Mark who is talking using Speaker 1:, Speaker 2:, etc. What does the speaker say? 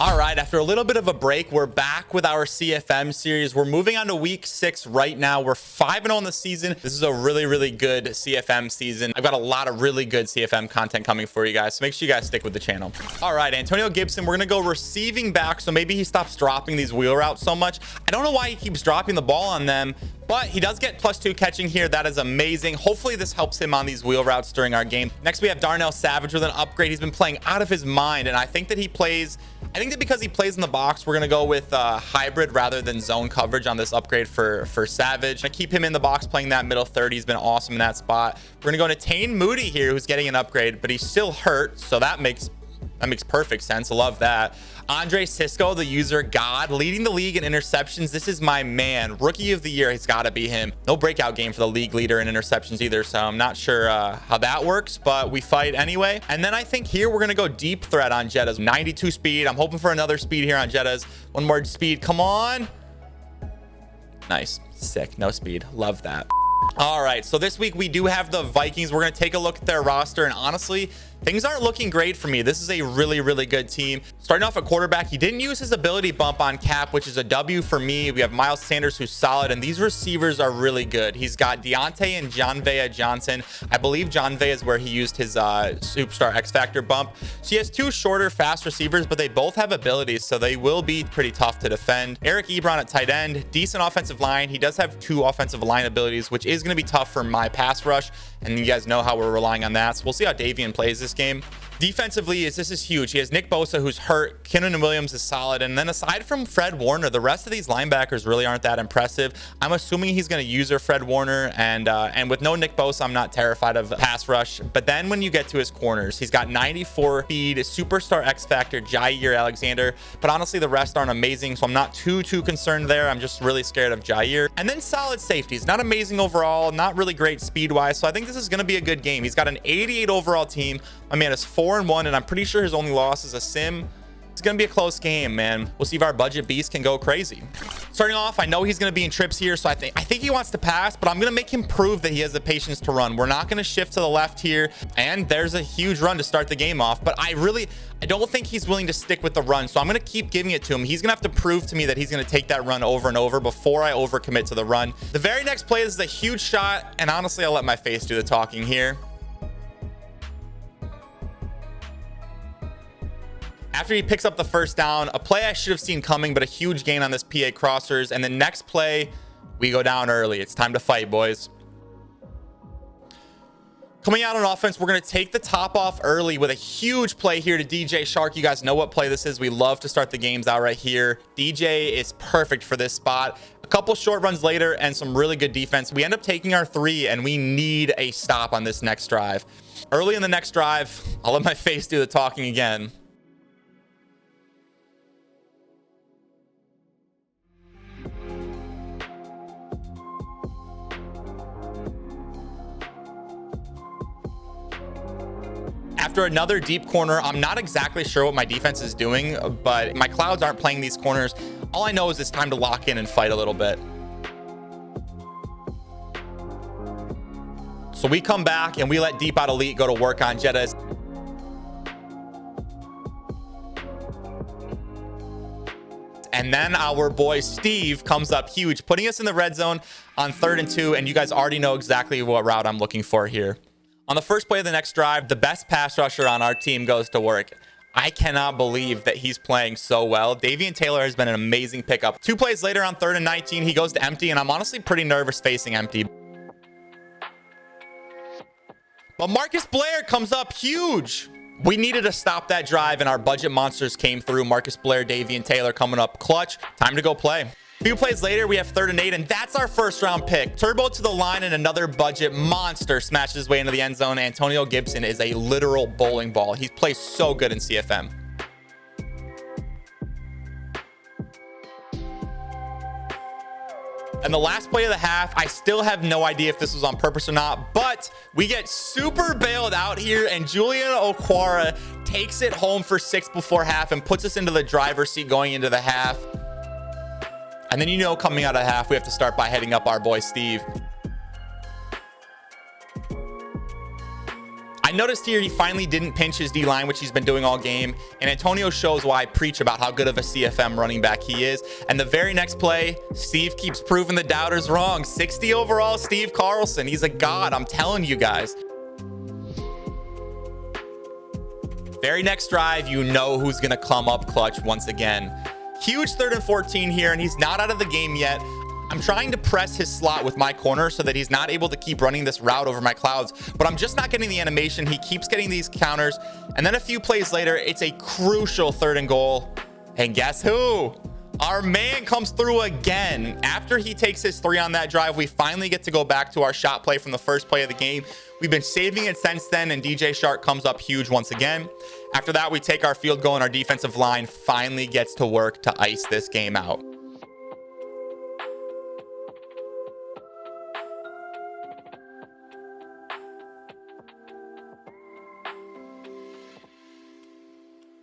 Speaker 1: All right, after a little bit of a break, we're back with our CFM series. We're moving on to week 6 right now. We're 5-0 in the season. This is a really, really good CFM season. I've got a lot of really good CFM content coming for you guys, so make sure you guys stick with the channel. All right, Antonio Gibson, we're gonna go receiving back, so maybe he stops dropping these wheel routes so much. I don't know why he keeps dropping the ball on them, but he does get +2 catching here. That is amazing. Hopefully this helps him on these wheel routes during our game. Next, we have Darnell Savage with an upgrade. He's been playing out of his mind, and I think that because he plays in the box, we're going to go with hybrid rather than zone coverage on this upgrade for Savage. I keep him in the box playing that middle third. He's been awesome in that spot. We're going to go to Tane Moody here, who's getting an upgrade, but he's still hurt, so that makes perfect sense. I love that. Andre Cisco, the user god, leading the league in interceptions. This is my man. Rookie of the year. He's got to be him. No breakout game for the league leader in interceptions either, so I'm not sure how that works, but we fight anyway. And then I think here we're going to go deep threat on Jetta's. 92 speed. I'm hoping for another speed here on Jetta's. One more speed. Come on. Nice. Sick. No speed. Love that. All right, so this week we do have the Vikings. We're going to take a look at their roster, and honestly, things aren't looking great for me. This is a really, really good team. Starting off at quarterback, he didn't use his ability bump on Cap, which is a W for me. We have Miles Sanders, who's solid, and these receivers are really good. He's got Deontay and John Vea Johnson. I believe John Vea is where he used his Superstar X Factor bump. So he has 2 shorter, fast receivers, but they both have abilities, so they will be pretty tough to defend. Eric Ebron at tight end, decent offensive line. He does have 2 offensive line abilities, which is going to be tough for my pass rush, and you guys know how we're relying on that, so we'll see how Davian plays this game. Defensively, this is huge. He has Nick Bosa, who's hurt. Kinnan Williams is solid, and then aside from Fred Warner, the rest of these linebackers really aren't that impressive. I'm assuming he's going to use Fred Warner, and with no Nick Bosa, I'm not terrified of pass rush. But then when you get to his corners, he's got 94 speed, Superstar X Factor, Jair Alexander, but honestly the rest aren't amazing, so I'm not too concerned there. I'm just really scared of Jair. And then solid safeties, not amazing overall, not really great speed wise, so I think this is going to be a good game. He's got an 88 overall team. My man is 4-1, and I'm pretty sure his only loss is a sim. It's going to be a close game, man. We'll see if our budget beast can go crazy. Starting off, I know he's going to be in trips here, so I think he wants to pass, but I'm going to make him prove that he has the patience to run. We're not going to shift to the left here, and there's a huge run to start the game off, but I don't think he's willing to stick with the run, so I'm going to keep giving it to him. He's going to have to prove to me that he's going to take that run over and over before I overcommit to the run. The very next play is a huge shot, and honestly, I'll let my face do the talking here. After he picks up the first down, a play I should have seen coming, but a huge gain on this PA crossers. And the next play, we go down early. It's time to fight, boys. Coming out on offense, we're going to take the top off early with a huge play here to DJ Shark. You guys know what play this is. We love to start the games out right here. DJ is perfect for this spot. A couple short runs later and some really good defense. We end up taking our 3, and we need a stop on this next drive. Early in the next drive, I'll let my face do the talking again. After another deep corner, I'm not exactly sure what my defense is doing, but my clouds aren't playing these corners. All I know is it's time to lock in and fight a little bit. So we come back and we let Deep Out Elite go to work on Jetta's. And then our boy Steve comes up huge, putting us in the red zone on 3rd and 2. And you guys already know exactly what route I'm looking for here. On the first play of the next drive, the best pass rusher on our team goes to work. I cannot believe that he's playing so well. Davian Taylor has been an amazing pickup. 2 plays later on 3rd and 19, he goes to empty, and I'm honestly pretty nervous facing empty. But Marcus Blair comes up huge. We needed to stop that drive, and our budget monsters came through. Marcus Blair, Davian Taylor coming up clutch. Time to go play. A few plays later, we have 3rd and 8, and that's our first round pick. Turbo to the line, and another budget monster smashes his way into the end zone. Antonio Gibson is a literal bowling ball. He plays so good in CFM. And the last play of the half, I still have no idea if this was on purpose or not, but we get super bailed out here, and Julian Okwara takes it home for 6 before half and puts us into the driver's seat going into the half. And then, you know, coming out of half, we have to start by heading up our boy Steve. I I noticed here he finally didn't pinch his D-line, which he's been doing all game, and Antonio shows why I preach about how good of a CFM running back he is. And the very next play, Steve keeps proving the doubters wrong. 60 overall, Steve Carlson. He's a god, I'm telling you guys. Very next drive, you know who's going to come up clutch once again. Huge 3rd and 14 here, and he's not out of the game yet. I'm trying to press his slot with my corner so that he's not able to keep running this route over my clouds, but I'm just not getting the animation. He keeps getting these counters, and then a few plays later, it's a crucial 3rd and goal. And guess who? Our man comes through again. After he takes his 3 on that drive, we finally get to go back to our shot play from the first play of the game. We've been saving it since then, and DJ Shark comes up huge once again. After that, we take our field goal, and our defensive line finally gets to work to ice this game out.